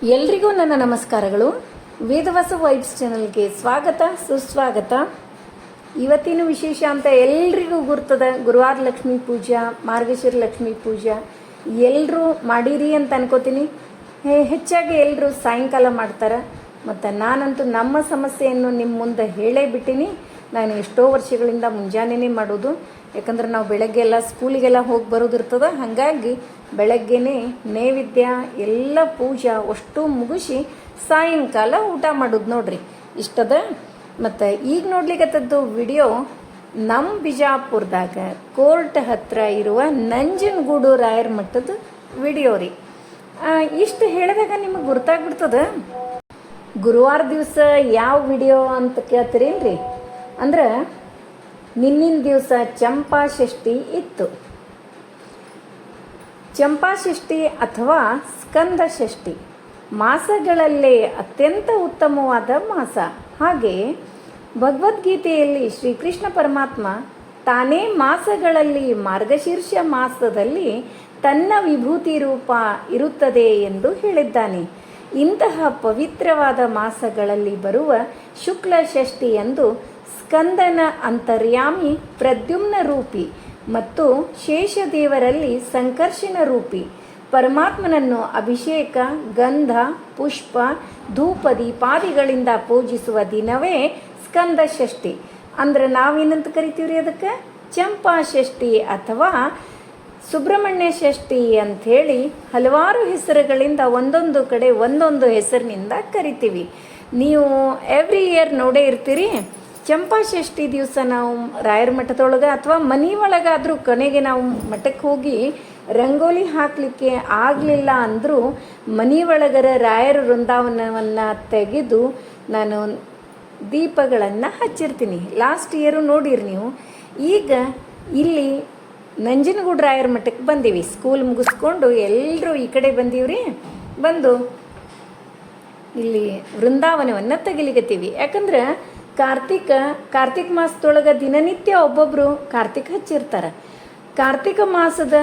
ಎಲ್ರಿಗೂ ನನ್ನ ನಮಸ್ಕಾರಗಳು. ವೇದವಾಸ ವೈಬ್ಸ್ ಚಾನಲ್ಗೆ ಸ್ವಾಗತ ಸುಸ್ವಾಗತ. ಇವತ್ತಿನ ವಿಶೇಷ ಅಂತ ಎಲ್ರಿಗೂ ಗುರ್ತದ ಗುರುವಾರ ಲಕ್ಷ್ಮೀ ಪೂಜಾ, ಮಾರ್ಗಶಿರ ಲಕ್ಷ್ಮೀ ಪೂಜಾ ಎಲ್ಲರೂ ಮಾಡಿರಿ ಅಂತ ಅನ್ಕೋತೀನಿ. ಹೆಚ್ಚಾಗಿ ಎಲ್ಲರೂ ಸಾಯಂಕಾಲ ಮಾಡ್ತಾರೆ. ಮತ್ತು ನಾನಂತೂ ನಮ್ಮ ಸಮಸ್ಯೆಯನ್ನು ನಿಮ್ಮ ಮುಂದೆ ಹೇಳೇ ಬಿಟ್ಟಿನಿ. ನಾನು ಎಷ್ಟೋ ವರ್ಷಗಳಿಂದ ಮುಂಜಾನೆನೇ ಮಾಡೋದು. ಯಾಕಂದ್ರೆ ನಾವು ಬೆಳಗ್ಗೆ ಎಲ್ಲ ಸ್ಕೂಲಿಗೆಲ್ಲ ಹೋಗಿ ಬರೋದಿರ್ತದೆ. ಹಾಗಾಗಿ ಬೆಳಗ್ಗೆನೇ ನೈವೇದ್ಯ ಎಲ್ಲ ಪೂಜಾ ಅಷ್ಟು ಮುಗಿಸಿ ಸಾಯಂಕಾಲ ಊಟ ಮಾಡೋದು ನೋಡ್ರಿ. ಇಷ್ಟದ. ಮತ್ತು ಈಗ ನೋಡ್ಲಿಕ್ಕತ್ತದ್ದು ವಿಡಿಯೋ ನಮ್ಮ ಬಿಜಾಪುರದಾಗ ಕೋರ್ಟ್ ಹತ್ರ ಇರುವ ನಂಜನಗೂಡು ರಾಯರ ಮಠದ ವಿಡಿಯೋ ರೀ. ಇಷ್ಟು ಹೇಳಿದಾಗ ನಿಮಗೆ ಗೊತ್ತಾಗ್ಬಿಡ್ತದ ಗುರುವಾರ ದಿವಸ ಯಾವ ವಿಡಿಯೋ ಅಂತ ಕೇಳ್ತೀರೇನ್ರಿ. ಅಂದ್ರೆ ನಿನ್ನಿನ ದಿವಸ ಚಂಪಾಷಷ್ಠಿ ಇತ್ತು. ಚಂಪಾಷಷ್ಠಿ ಅಥವಾ ಸ್ಕಂದ ಷಷ್ಠಿ ಮಾಸಗಳಲ್ಲೇ ಅತ್ಯಂತ ಉತ್ತಮವಾದ ಮಾಸ. ಹಾಗೆ ಭಗವದ್ಗೀತೆಯಲ್ಲಿ ಶ್ರೀಕೃಷ್ಣ ಪರಮಾತ್ಮ ತಾನೇ ಮಾಸಗಳಲ್ಲಿ ಮಾರ್ಗಶೀರ್ಷ ಮಾಸದಲ್ಲಿ ತನ್ನ ವಿಭೂತಿ ರೂಪ ಇರುತ್ತದೆ ಎಂದು ಹೇಳಿದ್ದಾನೆ. ಇಂತಹ ಪವಿತ್ರವಾದ ಮಾಸಗಳಲ್ಲಿ ಬರುವ ಶುಕ್ಲ ಷಷ್ಠಿಯಂದು ಸ್ಕಂದನ ಅಂತರ್ಯಾಮಿ ಪ್ರದ್ಯುಮ್ನ ರೂಪಿ ಮತ್ತು ಶೇಷದೇವರಲ್ಲಿ ಸಂಕರ್ಷಣ ರೂಪಿ ಪರಮಾತ್ಮನನ್ನು ಅಭಿಷೇಕ, ಗಂಧ, ಪುಷ್ಪ, ಧೂಪ, ದೀಪಾದಿಗಳಿಂದ ಪೂಜಿಸುವ ದಿನವೇ ಸ್ಕಂದ ಷಷ್ಠಿ. ಅಂದ್ರೆ ನಾವೇನಂತ ಕರಿತೀವ್ರಿ ಅದಕ್ಕೆ ಚಂಪಾಷಷ್ಠಿ ಅಥವಾ ಸುಬ್ರಹ್ಮಣ್ಯ ಷಷ್ಠಿ ಅಂಥೇಳಿ ಹಲವಾರು ಹೆಸರುಗಳಿಂದ ಒಂದೊಂದು ಕಡೆ ಒಂದೊಂದು ಹೆಸರಿನಿಂದ ಕರಿತೀವಿ. ನೀವು ಎವ್ರಿ ಇಯರ್ ನೋಡೇ ಇರ್ತೀರಿ. ಚಂಪಾಷಷ್ಠಿ ದಿವಸ ನಾವು ರಾಯರ ಮಠದೊಳಗೆ ಅಥವಾ ಮನೆ ಒಳಗಾದರೂ ಕೊನೆಗೆ ನಾವು ಮಠಕ್ಕೆ ಹೋಗಿ ರಂಗೋಲಿ ಹಾಕಲಿಕ್ಕೆ ಆಗಲಿಲ್ಲ ಅಂದರೂ ಮನೆ ಒಳಗರ ರಾಯರ ವೃಂದಾವನವನ್ನು ತೆಗೆದು ನಾನು ದೀಪಗಳನ್ನು ಹಚ್ಚಿರ್ತೀನಿ. ಲಾಸ್ಟ್ ಇಯರು ನೋಡಿರಿ ನೀವು. ಈಗ ಇಲ್ಲಿ ನಂಜನಗೂಡು ರಾಯರ ಮಠಕ್ಕೆ ಬಂದೀವಿ. ಸ್ಕೂಲ್ ಮುಗಿಸ್ಕೊಂಡು ಎಲ್ಲರೂ ಈ ಕಡೆ ಬಂದೀವ್ರಿ. ಬಂದು ಇಲ್ಲಿ ವೃಂದಾವನವನ್ನು ತೆಗಿಲಿಕತ್ತೀವಿ. ಯಾಕಂದ್ರೆ ಕಾರ್ತಿಕ ಮಾಸದೊಳಗೆ ದಿನನಿತ್ಯ ಒಬ್ಬೊಬ್ಬರು ಕಾರ್ತಿಕ ಹಚ್ಚಿರ್ತಾರೆ. ಕಾರ್ತಿಕ ಮಾಸದ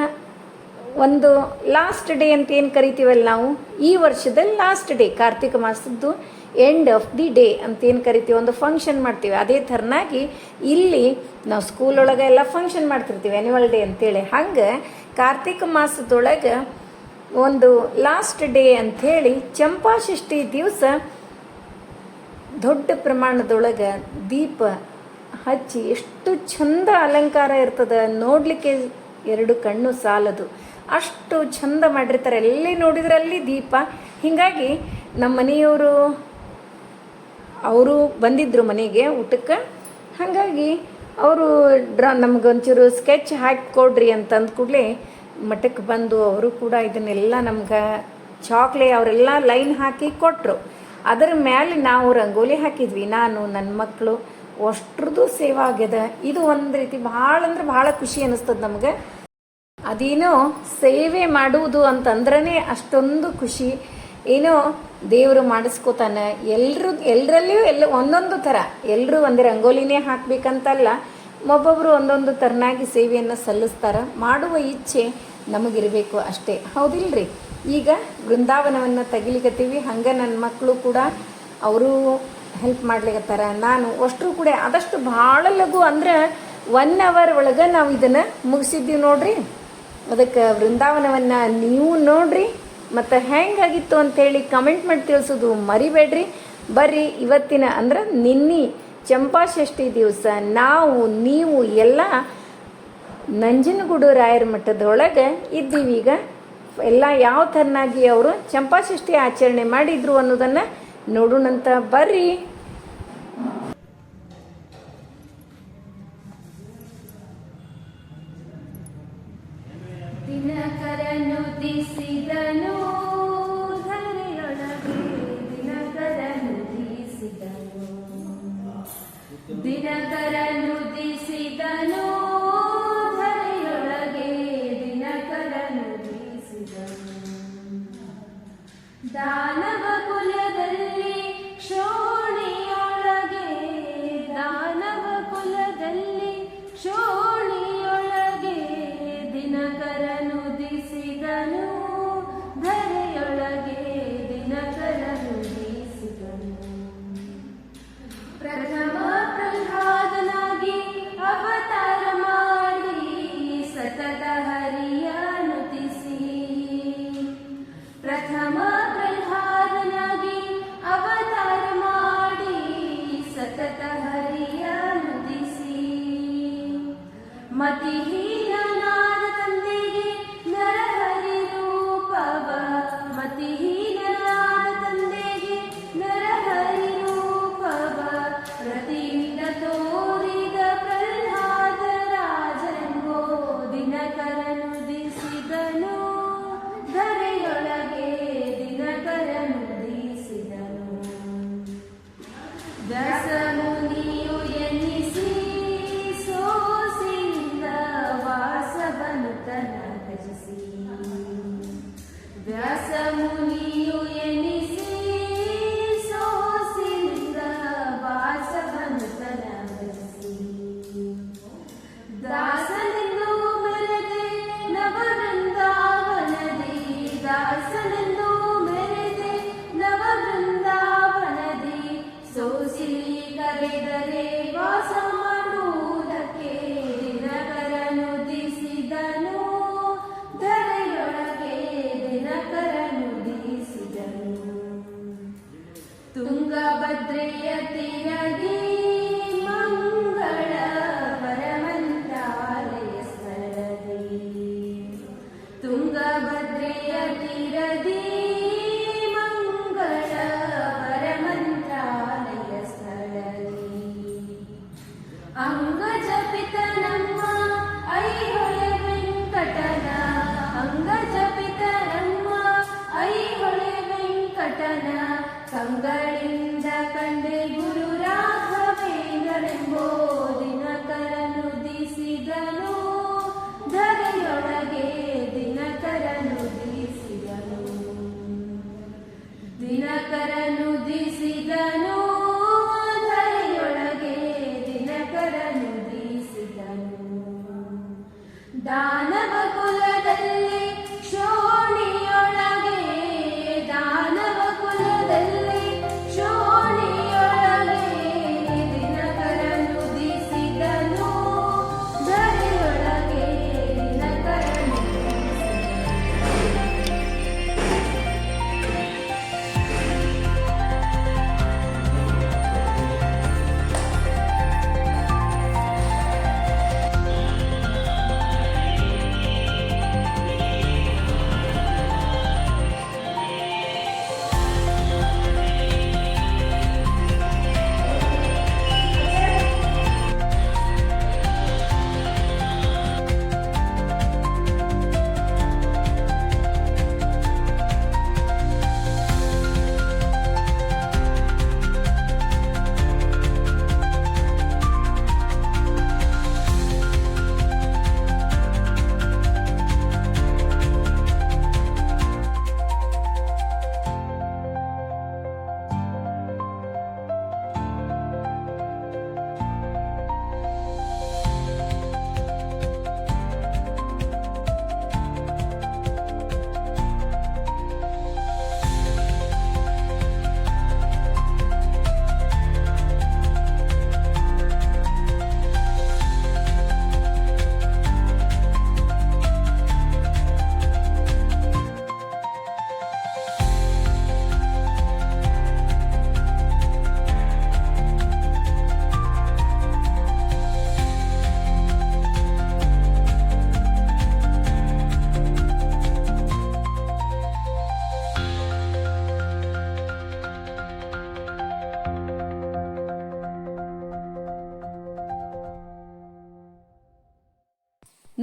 ಒಂದು ಲಾಸ್ಟ್ ಡೇ ಅಂತ ಏನು ಕರಿತೀವಲ್ಲ ನಾವು, ಈ ವರ್ಷದ ಲಾಸ್ಟ್ ಡೇ ಕಾರ್ತಿಕ ಮಾಸದ್ದು ಎಂಡ್ ಆಫ್ ದಿ ಡೇ ಅಂತ ಏನು ಕರಿತೀವಿ, ಒಂದು ಫಂಕ್ಷನ್ ಮಾಡ್ತೀವಿ. ಅದೇ ಥರನಾಗಿ ಇಲ್ಲಿ ನಾವು ಸ್ಕೂಲೊಳಗೆ ಎಲ್ಲ ಫಂಕ್ಷನ್ ಮಾಡ್ತಿರ್ತೀವಿ, ಆ್ಯನ್ಯುವಲ್ ಡೇ ಅಂತೇಳಿ. ಹಂಗೆ ಕಾರ್ತಿಕ ಮಾಸದೊಳಗೆ ಒಂದು ಲಾಸ್ಟ್ ಡೇ ಅಂಥೇಳಿ ಚಂಪಾಷಷ್ಠಿ ದಿವಸ ದೊಡ್ಡ ಪ್ರಮಾಣದೊಳಗೆ ದೀಪ ಹಚ್ಚಿ ಎಷ್ಟು ಚಂದ ಅಲಂಕಾರ ಇರ್ತದೆ ನೋಡಲಿಕ್ಕೆ ಎರಡು ಕಣ್ಣು ಸಾಲದು. ಅಷ್ಟು ಚಂದ ಮಾಡಿರ್ತಾರೆ. ಎಲ್ಲಿ ನೋಡಿದ್ರೆ ಅಲ್ಲಿ ದೀಪ. ಹೀಗಾಗಿ ನಮ್ಮ ಮನೆಯವರು ಅವರು ಬಂದಿದ್ದರು ಮನೆಗೆ ಊಟಕ್ಕೆ. ಹಾಗಾಗಿ ಅವರು ನಮಗೊಂಚೂರು ಸ್ಕೆಚ್ ಹಾಕಿ ಕೊಡ್ರಿ ಅಂತಂದ ಕೂಡಲೇ ಮಠಕ್ಕೆ ಬಂದು ಅವರು ಕೂಡ ಇದನ್ನೆಲ್ಲ ನಮ್ಗೆ ಚಾಕ್ಲೆ ಅವರೆಲ್ಲ ಲೈನ್ ಹಾಕಿ ಕೊಟ್ಟರು. ಅದರ ಮೇಲೆ ನಾವು ರಂಗೋಲಿ ಹಾಕಿದ್ವಿ, ನಾನು ನನ್ನ ಮಕ್ಕಳು. ಅಷ್ಟ್ರದ್ದು ಸೇವೆ ಆಗ್ಯದ. ಇದು ಒಂದು ರೀತಿ ಭಾಳ ಅಂದ್ರೆ ಭಾಳ ಖುಷಿ ಅನ್ನಿಸ್ತದೆ ನಮ್ಗೆ. ಅದೇನೋ ಸೇವೆ ಮಾಡುವುದು ಅಂತಂದ್ರೇ ಅಷ್ಟೊಂದು ಖುಷಿ. ಏನೋ ದೇವರು ಮಾಡಿಸ್ಕೋತಾನೆ. ಎಲ್ಲರಲ್ಲಿಯೂ ಒಂದೊಂದು ಥರ ಎಲ್ಲರೂ ಒಂದೇ ರಂಗೋಲಿನೇ ಹಾಕಬೇಕಂತಲ್ಲ, ಒಬ್ಬೊಬ್ಬರು ಒಂದೊಂದು ಥರನಾಗಿ ಸೇವೆಯನ್ನು ಸಲ್ಲಿಸ್ತಾರೆ. ಮಾಡುವ ಇಚ್ಛೆ ನಮಗಿರಬೇಕು ಅಷ್ಟೇ, ಹೌದಿಲ್ರಿ. ಈಗ ಬೃಂದಾವನವನ್ನು ತೆಗಿಲಿಕತ್ತೀವಿ. ಹಂಗೆ ನನ್ನ ಮಕ್ಕಳು ಕೂಡ ಅವರು ಹೆಲ್ಪ್ ಮಾಡ್ಲಿಕತ್ತಾರ. ನಾನು ಅಷ್ಟರು ಕೂಡ ಆದಷ್ಟು ಭಾಳ ಲಘು ಅಂದ್ರೆ 1 hour ಒಳಗೆ ನಾವು ಇದನ್ನು ಮುಗಿಸಿದ್ದೀವಿ ನೋಡ್ರಿ. ಅದಕ್ಕೆ ಬೃಂದಾವನವನ್ನು ನೀವು ನೋಡ್ರಿ ಮತ್ತು ಹೆಂಗಾಗಿತ್ತು ಅಂಥೇಳಿ ಕಮೆಂಟ್ ಮಾಡಿ ತಿಳಿಸೋದು ಮರಿಬೇಡ್ರಿ. ಬರ್ರಿ ಇವತ್ತಿನ ಅಂದ್ರೆ ನಿನ್ನೆ ಚಂಪಾಷಷ್ಠಿ ದಿವಸ ನೀವು ಎಲ್ಲ ನಂಜನಗೂಡು ರಾಯರ ಮಠದೊಳಗೆ ಇದ್ದೀವಿ. ಈಗ ಎಲ್ಲ ಯಾವ ಥರನಾಗಿ ಅವರು ಚಂಪಾಷಷ್ಠಿ ಆಚರಣೆ ಮಾಡಿದ್ರು ಅನ್ನೋದನ್ನು ನೋಡೋಣಂತ ಬರ್ರಿ. ದಿನಕರನುದಿಸಿದನು ಧರೆಯೊಳಗೆ, ದಿನಕರನುದಿಸಿದನು, ದಿನಕರನುದಿಸಿದನು ಧರೆಯೊಳಗೆ, ದಿನಕರನುದಿಸಿದನು. ದಾನವ ಕುಲದಲ್ಲಿ ಕ್ಷೋಣಿಯೊಳಗೆ, ದಾನವ ಕುಲದಲ್ಲಿ ಕ್ಷೋಣಿಯೊಳಗೆ, ದಿನಕರನುದಿಸಿದನು ಧರೆಯೊಳಗೆ, ದಿನಕ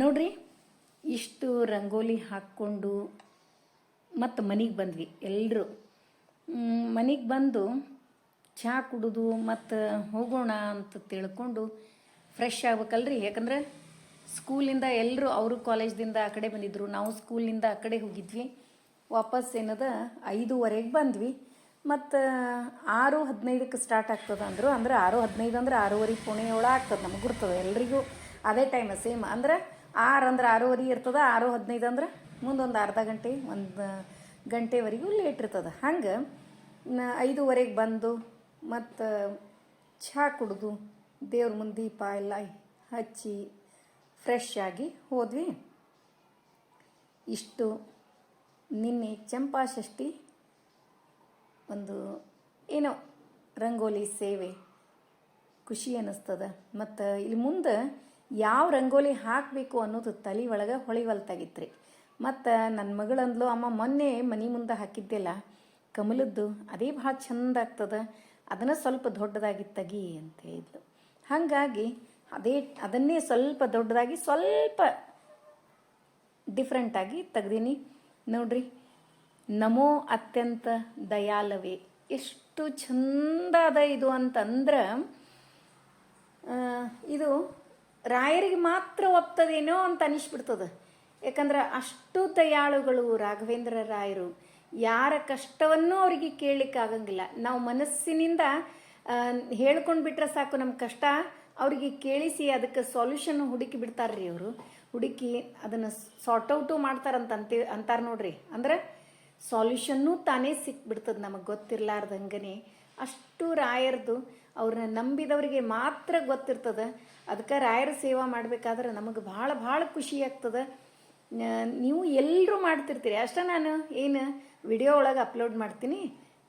ನೋಡ್ರಿ ಇಷ್ಟು ರಂಗೋಲಿ ಹಾಕ್ಕೊಂಡು ಮತ್ತು ಮನೆಗೆ ಬಂದ್ವಿ ಎಲ್ಲರೂ. ಮನೆಗೆ ಬಂದು ಚಹಾ ಕುಡಿದು ಮತ್ತು ಹೋಗೋಣ ಅಂತ ತಿಳ್ಕೊಂಡು ಫ್ರೆಶ್ ಆಗ್ಬೇಕಲ್ರಿ. ಯಾಕಂದ್ರೆ ಸ್ಕೂಲಿಂದ ಎಲ್ಲರೂ ಅವರು ಕಾಲೇಜ್ದಿಂದ ಆ ಕಡೆ ಬಂದಿದ್ದರು, ನಾವು ಸ್ಕೂಲಿಂದ ಆ ಕಡೆ ಹೋಗಿದ್ವಿ. ವಾಪಸ್ ಏನದ 5:15 ಬಂದ್ವಿ. ಮತ್ತು 6:15ಕ್ಕೆ ಸ್ಟಾರ್ಟ್ ಆಗ್ತದೆ ಅಂದರು. ಅಂದ್ರೆ 6:15 ಅಂದ್ರೆ 6:15 ಪುಣೆ ಒಳಗೆ ಆಗ್ತದೆ, ನಮಗೆ ಗುರ್ತದೆ ಎಲ್ರಿಗೂ ಅದೇ ಟೈಮ್ ಸೇಮ್. ಅಂದ್ರೆ 6 ಅಂದ್ರೆ 6:15 ಇರ್ತದೆ, 6:15 ಅಂದ್ರೆ ಮುಂದೊಂದು ಅರ್ಧ ಗಂಟೆ 1 ಗಂಟೆವರೆಗೂ ಲೇಟ್ ಇರ್ತದೆ. ಹಂಗೆ 5:15 ಬಂದು ಮತ್ತು ಚಹಾ ಕುಡಿದು ದೇವ್ರ ಮುಂದೆ ದೀಪ ಎಲ್ಲ ಹಚ್ಚಿ ಫ್ರೆಶ್ ಆಗಿ ಹೋದ್ವಿ. ಇಷ್ಟು ನಿನ್ನೆ ಚಂಪಾಷಷ್ಠಿ ಒಂದು ಏನೋ ರಂಗೋಲಿ ಸೇವೆ ಖುಷಿ ಅನ್ನಿಸ್ತದ. ಮತ್ತು ಇಲ್ಲಿ ಮುಂದೆ ಯಾವ ರಂಗೋಲಿ ಹಾಕಬೇಕು ಅನ್ನೋದು ತಲೆ ಒಳಗೆ ಹೊಳಿವಲ್ತಾಗಿತ್ತು ರೀ. ಮತ್ತು ನನ್ನ ಮಗಳಂದ್ಲು, ಅಮ್ಮ ಮೊನ್ನೆ ಮನೆ ಮುಂದೆ ಹಾಕಿದ್ದೆಲ್ಲ ಕಮಲದ್ದು ಅದೇ ಭಾಳ ಚಂದ ಆಗ್ತದೆ, ಅದನ್ನು ಸ್ವಲ್ಪ ದೊಡ್ಡದಾಗಿ ತೆಗಿ ಅಂತ ಹೇಳಿದ್ಲು. ಹಾಗಾಗಿ ಅದನ್ನೇ ಸ್ವಲ್ಪ ದೊಡ್ಡದಾಗಿ ಸ್ವಲ್ಪ ಡಿಫ್ರೆಂಟಾಗಿ ತೆಗ್ದೀನಿ. ನೋಡ್ರಿ, ನಮೋ ಅತ್ಯಂತ ದಯಾಲವೇ, ಎಷ್ಟು ಚಂದ ಅದ ಇದು ಅಂತಂದ್ರೆ ಇದು ರಾಯರಿಗೆ ಮಾತ್ರ ಒಪ್ತದೇನೋ ಅಂತ ಅನಿಸ್ಬಿಡ್ತದೆ. ಯಾಕಂದ್ರೆ ಅಷ್ಟು ದಯಾಳುಗಳು ರಾಘವೇಂದ್ರ ರಾಯರು. ಯಾರ ಕಷ್ಟವನ್ನೂ ಅವರಿಗೆ ಕೇಳಲಿಕ್ಕಾಗಂಗಿಲ್ಲ. ನಾವು ಮನಸ್ಸಿನಿಂದ ಹೇಳ್ಕೊಂಡು ಬಿಟ್ರೆ ಸಾಕು, ನಮ್ಮ ಕಷ್ಟ ಅವರಿಗೆ ಕೇಳಿಸಿ ಅದಕ್ಕೆ ಸೊಲ್ಯೂಷನ್ ಹುಡುಕಿ ಬಿಡ್ತಾರ್ರಿ. ಅವರು ಹುಡುಕಿ ಅದನ್ನು ಸಾರ್ಟ್ ಔಟು ಅಂತಾರೆ ನೋಡ್ರಿ. ಅಂದ್ರೆ ಸೊಲ್ಯೂಷನ್ನೂ ತಾನೇ ಸಿಕ್ಬಿಡ್ತದೆ ನಮಗೆ ಗೊತ್ತಿರ್ಲಾರ್ದಂಗೆ. ಅಷ್ಟು ರಾಯರ್ದು ಅವ್ರನ್ನ ನಂಬಿದವರಿಗೆ ಮಾತ್ರ ಗೊತ್ತಿರ್ತದೆ. ಅದಕ್ಕೆ ರಾಯರ ಸೇವಾ ಮಾಡಬೇಕಾದ್ರೆ ನಮಗೆ ಭಾಳ ಭಾಳ ಖುಷಿ ಆಗ್ತದೆ. ನೀವು ಎಲ್ಲರೂ ಮಾಡ್ತಿರ್ತೀರಿ ಅಷ್ಟೇ. ನಾನು ಏನು ವಿಡಿಯೋ ಒಳಗೆ ಅಪ್ಲೋಡ್ ಮಾಡ್ತೀನಿ,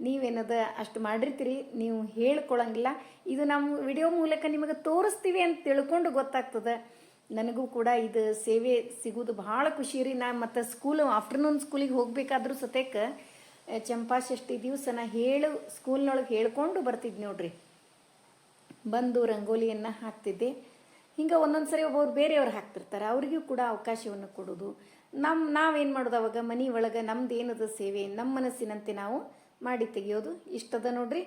ನೀವೇನದ ಅಷ್ಟು ಮಾಡಿರ್ತೀರಿ, ನೀವು ಹೇಳ್ಕೊಳಂಗಿಲ್ಲ. ಇದು ನಮ್ಮ ವಿಡಿಯೋ ಮೂಲಕ ನಿಮಗೆ ತೋರಿಸ್ತೀವಿ ಅಂತ ತಿಳ್ಕೊಂಡು ಗೊತ್ತಾಗ್ತದೆ. ನನಗೂ ಕೂಡ ಇದು ಸೇವೆ ಸಿಗೋದು ಭಾಳ ಖುಷಿ ರೀ. ನಾನು ಮತ್ತು ಆಫ್ಟರ್ನೂನ್ ಸ್ಕೂಲಿಗೆ ಹೋಗಬೇಕಾದ್ರೂ ಸತ್ಯಕ್ಕೆ ಚಂಪಾಷಷ್ಠಿ ದಿವಸ ಸ್ಕೂಲ್ನೊಳಗೆ ಹೇಳ್ಕೊಂಡು ಬರ್ತಿದ್ದೆ ನೋಡ್ರಿ. ಬಂದು ರಂಗೋಲಿಯನ್ನು ಹಾಕ್ತಿದ್ದೆ. ಹಿಂಗೆ ಒಂದೊಂದು ಸರಿ ಒಬ್ಬರು ಬೇರೆಯವ್ರು ಹಾಕ್ತಿರ್ತಾರೆ, ಅವ್ರಿಗೂ ಕೂಡ ಅವಕಾಶವನ್ನು ಕೊಡೋದು. ನಾವೇನು ಮಾಡೋದು ಅವಾಗ ಮನೆ ಒಳಗೆ ನಮ್ದು ಏನದ ಸೇವೆ ನಮ್ಮ ಮನಸ್ಸಿನಂತೆ ನಾವು ಮಾಡಿ ತೆಗಿಯೋದು. ಇಷ್ಟದ ನೋಡ್ರಿ.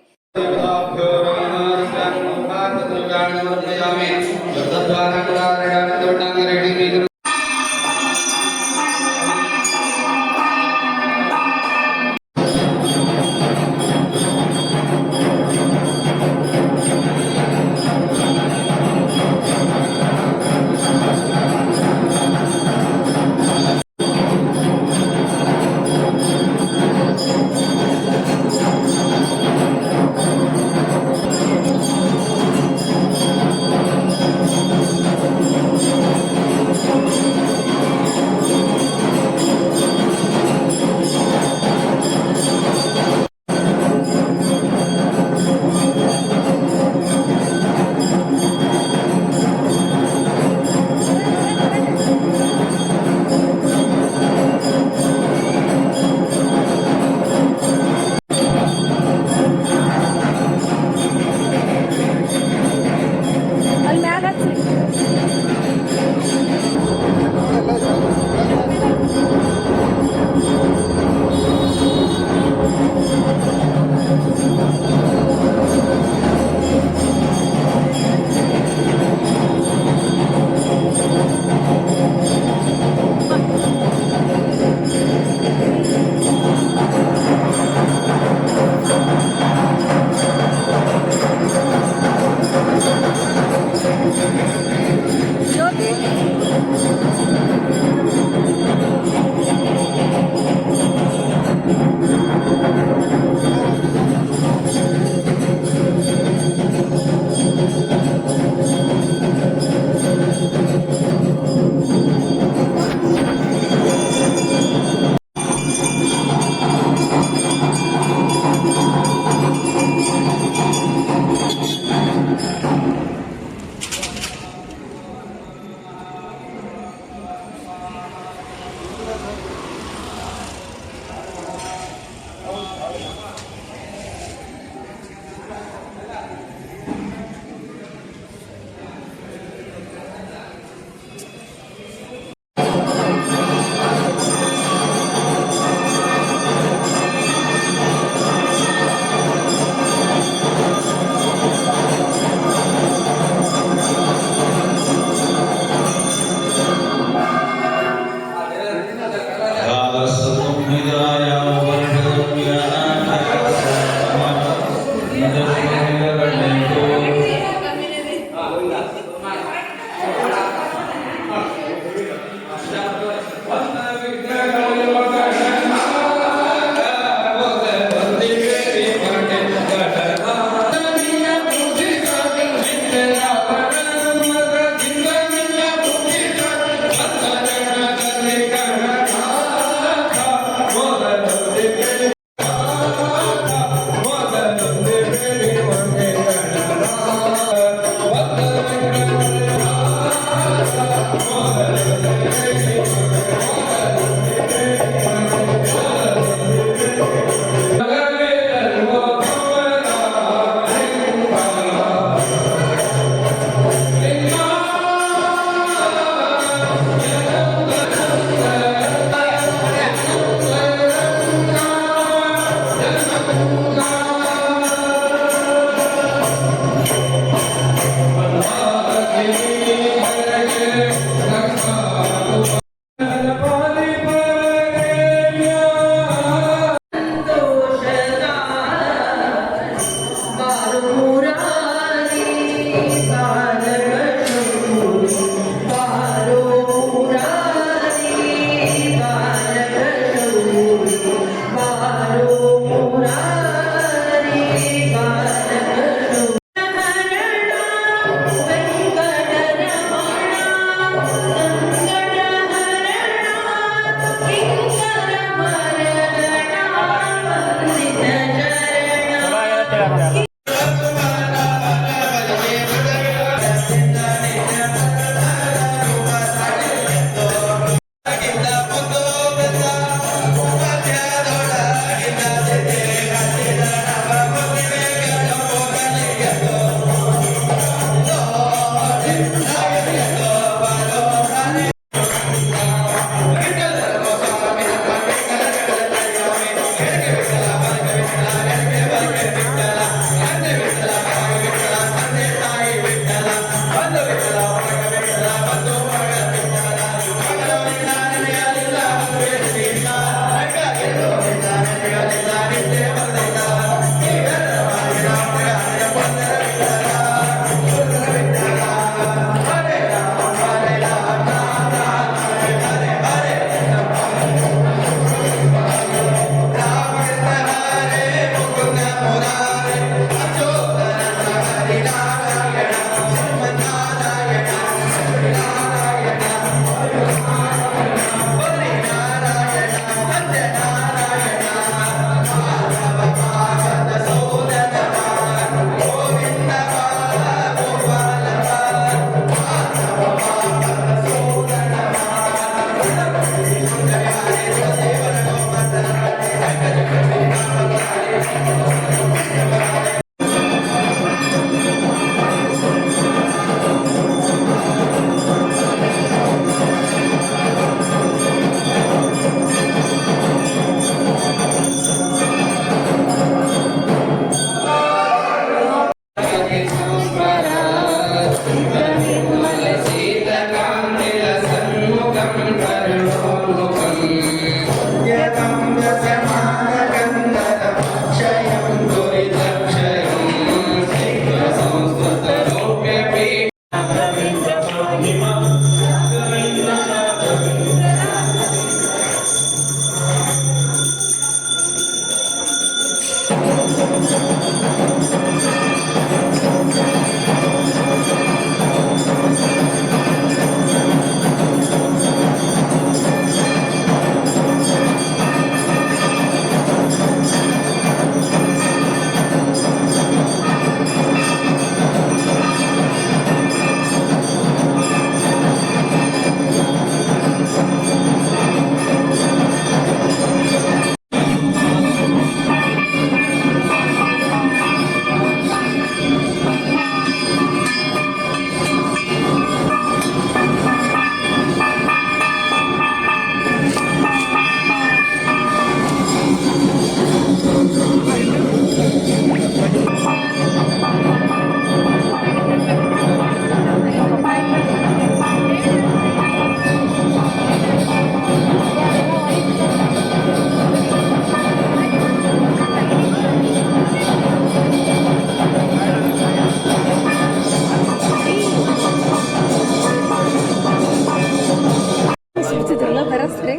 ಸಿಡ್ತಿದ್ರಲ್ಲ ಬರಸ್ರಿ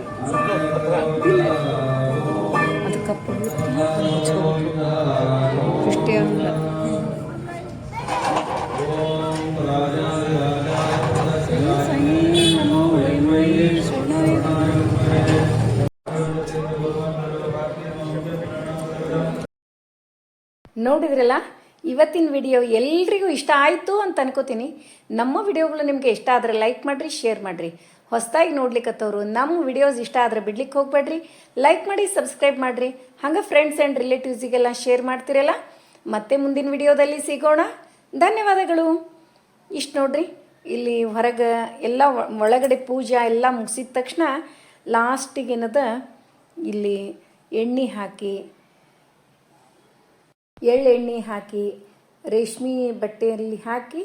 ಅದು ಕಪ್ಪು ಅಷ್ಟೇ ಅಲ್ಲ. ನೋಡಿದ್ರಲ್ಲ, ಇವತ್ತಿನ ವಿಡಿಯೋ ಎಲ್ರಿಗೂ ಇಷ್ಟ ಆಯಿತು ಅಂತ ಅನ್ಕೋತೀನಿ. ನಮ್ಮ ವಿಡಿಯೋಗಳು ನಿಮಗೆ ಇಷ್ಟ ಆದರೆ ಲೈಕ್ ಮಾಡಿರಿ, ಶೇರ್ ಮಾಡಿರಿ. ಹೊಸದಾಗಿ ನೋಡ್ಲಿಕ್ಕತ್ತವರು ನಮ್ಮ ವಿಡಿಯೋಸ್ ಇಷ್ಟ ಆದರೆ ಬಿಡ್ಲಿಕ್ಕೆ ಹೋಗಬೇಡ್ರಿ. ಲೈಕ್ ಮಾಡಿ, ಸಬ್ಸ್ಕ್ರೈಬ್ ಮಾಡಿರಿ. ಹಂಗೆ ಫ್ರೆಂಡ್ಸ್ ಆ್ಯಂಡ್ ರಿಲೇಟಿವ್ಸಿಗೆಲ್ಲ ಶೇರ್ ಮಾಡ್ತಿರಲ್ಲ. ಮತ್ತೆ ಮುಂದಿನ ವಿಡಿಯೋದಲ್ಲಿ ಸಿಗೋಣ. ಧನ್ಯವಾದಗಳು. ಇಷ್ಟು ನೋಡ್ರಿ, ಇಲ್ಲಿ ಹೊರಗೆ ಎಲ್ಲ ಒಳಗಡೆ ಪೂಜಾ ಎಲ್ಲ ಮುಗಿಸಿದ ತಕ್ಷಣ ಲಾಸ್ಟಿಗೆ ಏನದ ಇಲ್ಲಿ ಎಣ್ಣೆ ಹಾಕಿ, ಎಳ್ಳೆಣ್ಣೆ ಹಾಕಿ, ರೇಷ್ಮೆ ಬಟ್ಟೆಯಲ್ಲಿ ಹಾಕಿ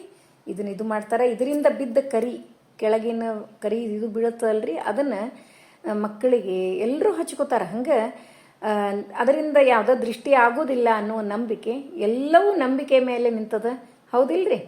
ಇದನ್ನ ಇದು ಮಾಡ್ತಾರೆ. ಇದರಿಂದ ಬಿದ್ದ ಕರಿ, ಕೆಳಗಿನ ಕರಿ ಇದು ಬೀಳುತ್ತಲ್ರಿ, ಅದನ್ನು ಮಕ್ಕಳಿಗೆ ಎಲ್ಲರೂ ಹಚ್ಕೋತಾರೆ. ಹಂಗೆ ಅದರಿಂದ ಯಾವುದೋ ದೃಷ್ಟಿ ಆಗೋದಿಲ್ಲ ಅನ್ನೋ ನಂಬಿಕೆ, ಎಲ್ಲವೂ ನಂಬಿಕೆ ಮೇಲೆ ನಿಂತದ. ಹೌದಿಲ್ರಿ?